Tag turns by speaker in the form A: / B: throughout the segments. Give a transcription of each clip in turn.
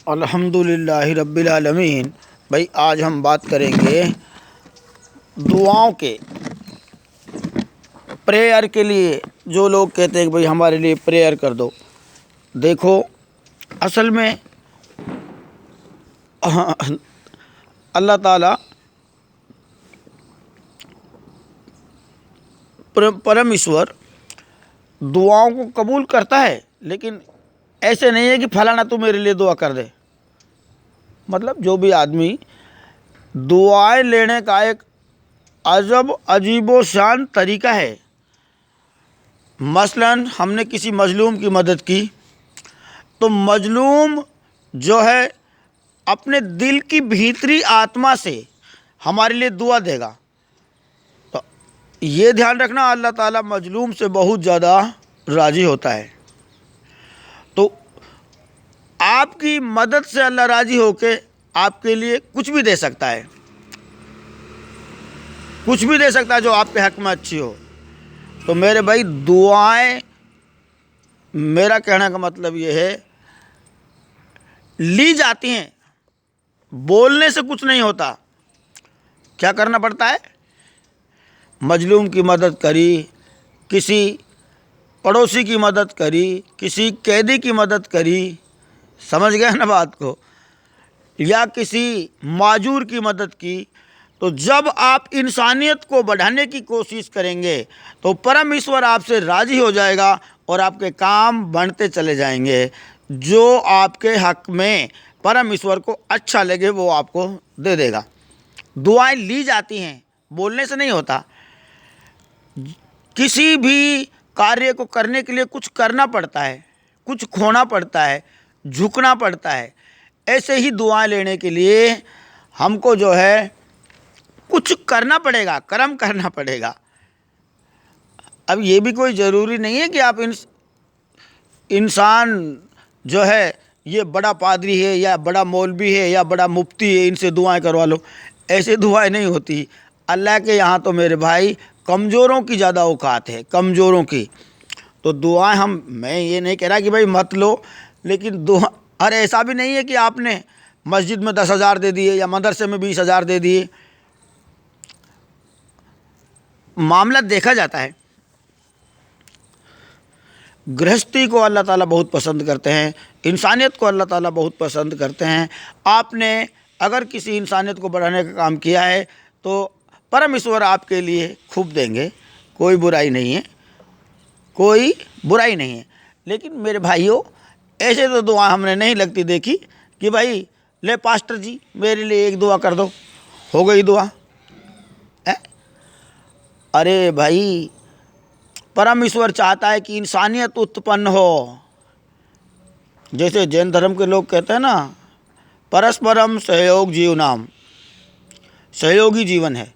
A: अल्हम्दुलिल्लाहि रब्बिल आलमीन। भाई आज हम बात करेंगे दुआओं के, प्रेयर के लिए। जो लोग कहते हैं कि भाई हमारे लिए प्रेयर कर दो, देखो असल में अल्लाह ताला परम ईश्वर दुआओं को कबूल करता है, लेकिन ऐसे नहीं है कि फलाना तू मेरे लिए दुआ कर दे। मतलब जो भी आदमी दुआएं लेने का एक अजब अजीबो शान तरीका है। मसलन हमने किसी मजलूम की मदद की तो मजलूम जो है अपने दिल की भीतरी आत्मा से हमारे लिए दुआ देगा। तो ये ध्यान रखना, अल्लाह ताला मजलूम से बहुत ज़्यादा राज़ी होता है। तो आपकी मदद से अल्लाह राज़ी होके आपके लिए कुछ भी दे सकता है, कुछ भी दे सकता है जो आपके हक़ में अच्छी हो। तो मेरे भाई दुआएं, मेरा कहने का मतलब ये है, ली जाती हैं, बोलने से कुछ नहीं होता। क्या करना पड़ता है? मजलूम की मदद करी, किसी पड़ोसी की मदद करी, किसी कैदी की मदद करी, समझ गए ना बात को, या किसी माजूर की मदद की। तो जब आप इंसानियत को बढ़ाने की कोशिश करेंगे तो परम ईश्वर आपसे राज़ी हो जाएगा और आपके काम बढ़ते चले जाएंगे। जो आपके हक़ में परम ईश्वर को अच्छा लगे वो आपको दे देगा। दुआएं ली जाती हैं, बोलने से नहीं होता। किसी भी कार्य को करने के लिए कुछ करना पड़ता है, कुछ खोना पड़ता है, झुकना पड़ता है। ऐसे ही दुआएं लेने के लिए हमको जो है कुछ करना पड़ेगा, कर्म करना पड़ेगा। अब ये भी कोई ज़रूरी नहीं है कि आप इंसान जो है ये बड़ा पादरी है या बड़ा मौलवी है या बड़ा मुफ्ती है, इनसे दुआएं करवा लो। ऐसे दुआएं नहीं होती। अल्लाह के यहाँ तो मेरे भाई कमज़ोरों की ज़्यादा औकात है, कमज़ोरों की। तो दुआएं मैं ये नहीं कह रहा कि भाई मत लो, लेकिन दुआ, और ऐसा भी नहीं है कि आपने मस्जिद में 10,000 दे दिए या मदरसे में 20,000 दे दिए। मामला देखा जाता है। गृहस्थी को अल्लाह ताला बहुत पसंद करते हैं, इंसानियत को अल्लाह ताला बहुत पसंद करते हैं। आपने अगर किसी इंसानियत को बढ़ाने का काम किया है तो परम ईश्वर आपके लिए खूब देंगे, कोई बुराई नहीं है, कोई बुराई नहीं है। लेकिन मेरे भाइयों, ऐसे तो दुआ हमने नहीं लगती देखी कि भाई ले पास्टर जी मेरे लिए एक दुआ कर दो, हो गई दुआ। अरे भाई, परम ईश्वर चाहता है कि इंसानियत उत्पन्न हो। जैसे जैन धर्म के लोग कहते हैं ना, परस्परम सहयोग जीवनाम, सहयोगी जीवन है।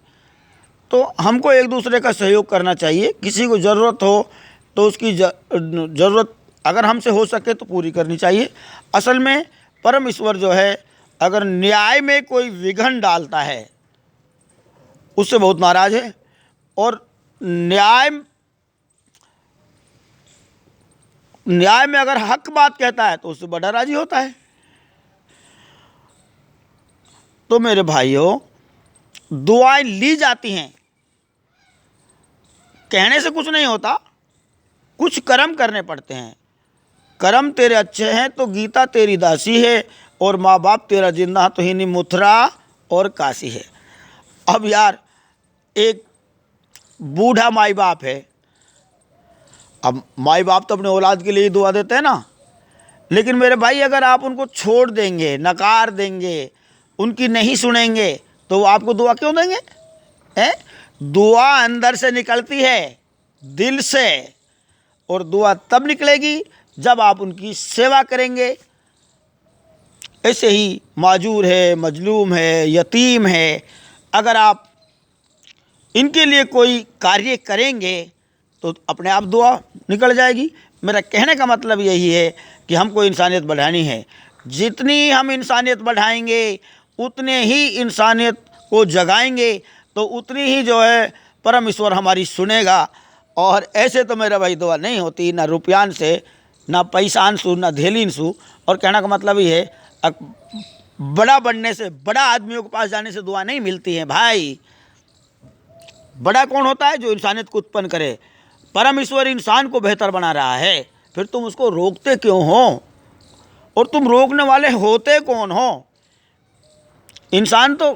A: तो हमको एक दूसरे का सहयोग करना चाहिए। किसी को ज़रूरत हो तो उसकी ज़रूरत अगर हमसे हो सके तो पूरी करनी चाहिए। असल में परम ईश्वर जो है, अगर न्याय में कोई विघन डालता है उससे बहुत नाराज़ है, और न्याय में अगर हक बात कहता है तो उससे बड़ा राजी होता है। तो मेरे भाइयों, दुआएं ली जाती हैं, कहने से कुछ नहीं होता, कुछ कर्म करने पड़ते हैं। कर्म तेरे अच्छे हैं तो गीता तेरी दासी है, और माँ बाप तेरा जिंदा तो ही मथुरा और काशी है। अब यार, एक बूढ़ा माई बाप है। अब माई बाप तो अपने औलाद के लिए ही दुआ देते हैं ना। लेकिन मेरे भाई, अगर आप उनको छोड़ देंगे, नकार देंगे, उनकी नहीं सुनेंगे, तो वो आपको दुआ क्यों देंगे? दुआ अंदर से निकलती है, दिल से, और दुआ तब निकलेगी जब आप उनकी सेवा करेंगे। ऐसे ही माजूर है, मजलूम है, यतीम है, अगर आप इनके लिए कोई कार्य करेंगे तो अपने आप दुआ निकल जाएगी। मेरा कहने का मतलब यही है कि हमको इंसानियत बढ़ानी है। जितनी हम इंसानियत बढ़ाएंगे, उतने ही इंसानियत को जगाएंगे, तो उतनी ही जो है परम ईश्वर हमारी सुनेगा। और ऐसे तो मेरा भाई दुआ नहीं होती, ना रुपयान से, ना पैसानसु, ना धेलिनसु। और कहने का मतलब ये है, बड़ा बनने से, बड़ा आदमियों के पास जाने से दुआ नहीं मिलती है भाई। बड़ा कौन होता है? जो इंसानियत को उत्पन्न करे। परम ईश्वर इंसान को बेहतर बना रहा है, फिर तुम उसको रोकते क्यों हो? और तुम रोकने वाले होते कौन हो? इंसान तो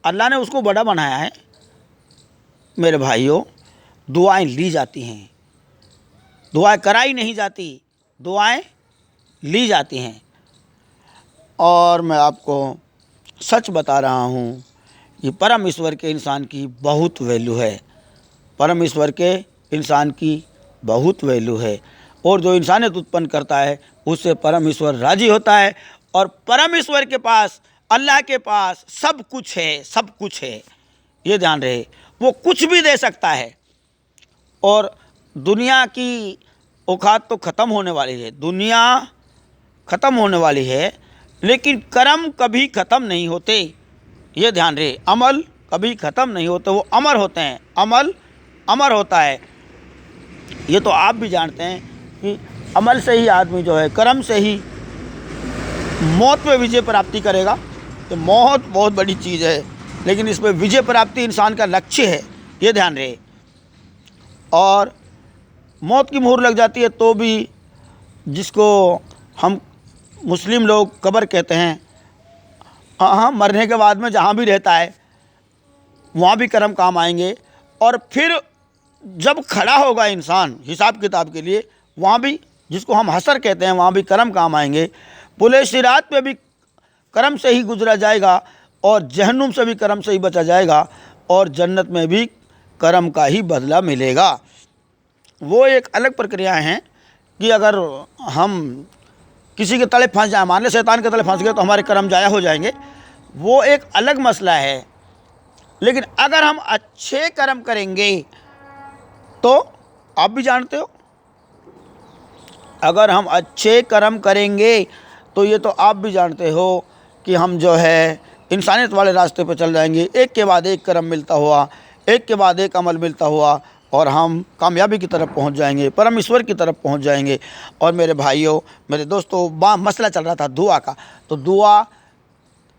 A: अल्लाह ने उसको बड़ा बनाया है। मेरे भाइयों, दुआएं ली जाती हैं, दुआएं कराई नहीं जाती, दुआएं ली जाती हैं। और मैं आपको सच बता रहा हूँ, ये परम ईश्वर के इंसान की बहुत वैल्यू है। परम ईश्वर के इंसान की बहुत वैल्यू है। और जो इंसानियत उत्पन्न करता है उससे परम ईश्वर राजी होता है। और परम ईश्वर के पास, अल्लाह के पास सब कुछ है, सब कुछ है, ये ध्यान रहे। वो कुछ भी दे सकता है। और दुनिया की औकात तो ख़त्म होने वाली है, दुनिया ख़त्म होने वाली है, लेकिन कर्म कभी ख़त्म नहीं होते, ये ध्यान रहे। अमल कभी ख़त्म नहीं होते, वो अमर होते हैं, अमल अमर होता है। ये तो आप भी जानते हैं कि अमल से ही आदमी जो है, कर्म से ही मौत पे विजय प्राप्ति करेगा। तो मौत बहुत बड़ी चीज़ है, लेकिन इस पर विजय प्राप्ति इंसान का लक्ष्य है, ये ध्यान रहे। और मौत की मुहर लग जाती है तो भी, जिसको हम मुस्लिम लोग कब्र कहते हैं, हाँ, मरने के बाद में जहाँ भी रहता है वहाँ भी कर्म काम आएंगे। और फिर जब खड़ा होगा इंसान हिसाब किताब के लिए, वहाँ भी, जिसको हम हसर कहते हैं, वहाँ भी कर्म काम आएंगे। पुले सिरात पे भी कर्म से ही गुजरा जाएगा, और जहन्नुम से भी कर्म से ही बचा जाएगा, और जन्नत में भी कर्म का ही बदला मिलेगा। वो एक अलग प्रक्रियाएं हैं कि अगर हम किसी के तले फंस जाए, मान ले शैतान के तले फंस गए, तो हमारे कर्म जाया हो जाएंगे, वो एक अलग मसला है। लेकिन अगर हम अच्छे कर्म करेंगे तो आप भी जानते हो, अगर हम अच्छे कर्म करेंगे तो ये तो आप भी जानते हो कि हम जो है इंसानियत वाले रास्ते पर चल जाएंगे। एक के बाद एक कर्म मिलता हुआ, एक के बाद एक अमल मिलता हुआ, और हम कामयाबी की तरफ पहुंच जाएंगे, परम ईश्वर की तरफ पहुंच जाएंगे। और मेरे भाइयों, मेरे दोस्तों, मसला चल रहा था दुआ का, तो दुआ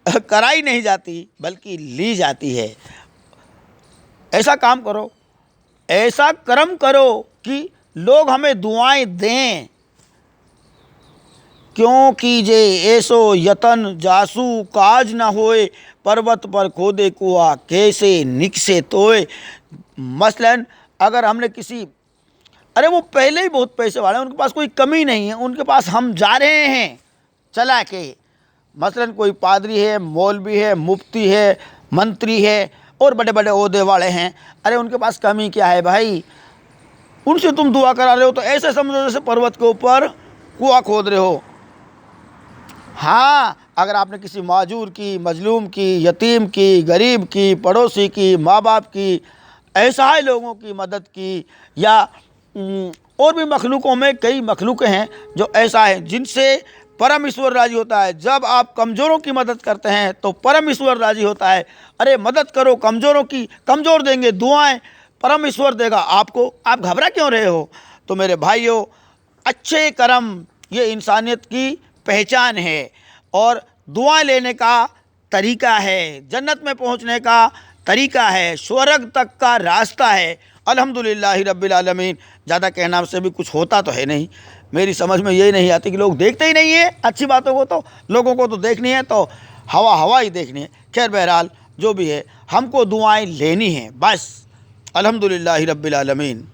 A: कराई नहीं जाती बल्कि ली जाती है। ऐसा काम करो, ऐसा कर्म करो कि लोग हमें दुआएं दें। क्यों कीजे ऐसो यतन जासू काज न होए, पर्वत पर खोदे कुआ कैसे निकसे तोए। मसलन अगर हमने किसी, अरे वो पहले ही बहुत पैसे वाले हैं, उनके पास कोई कमी नहीं है, उनके पास हम जा रहे हैं चला के। मसलन कोई पादरी है, मौलवी है, मुफ्ती है, मंत्री है, और बड़े बड़े ओहदे वाले हैं, अरे उनके पास कमी क्या है भाई? उनसे तुम दुआ करा रहे हो तो ऐसे समझो जैसे पर्वत के ऊपर कुआं खोद रहे हो। हाँ, अगर आपने किसी माजूर की, मजलूम की, यतीम की, गरीब की, पड़ोसी की, माँ बाप की, असहाय लोगों की मदद की, या और भी मखलूकों में कई मखलूक हैं जो ऐसा है जिनसे परम ईश्वर राजी होता है। जब आप कमज़ोरों की मदद करते हैं तो परम ईश्वर राजी होता है। अरे मदद करो कमज़ोरों की, कमज़ोर देंगे दुआएं, परम ईश्वर देगा आपको। आप घबरा क्यों रहे हो? तो मेरे भाइयों, अच्छे कर्म ये इंसानियत की पहचान है, और दुआ लेने का तरीका है, जन्नत में पहुंचने का तरीका है, स्वर्ग तक का रास्ता है। अल्हम्दुलिल्लाह रब्बिल आलमीन। ज़्यादा कहना से भी कुछ होता तो है नहीं। मेरी समझ में यही नहीं आती कि लोग देखते ही नहीं है अच्छी बातों को, तो लोगों को तो देखनी है तो हवा हवा ही देखनी है। खैर बहरहाल जो भी है, हमको दुआएं लेनी हैं बस। अल्हम्दुलिल्लाह रब्बिल आलमीन।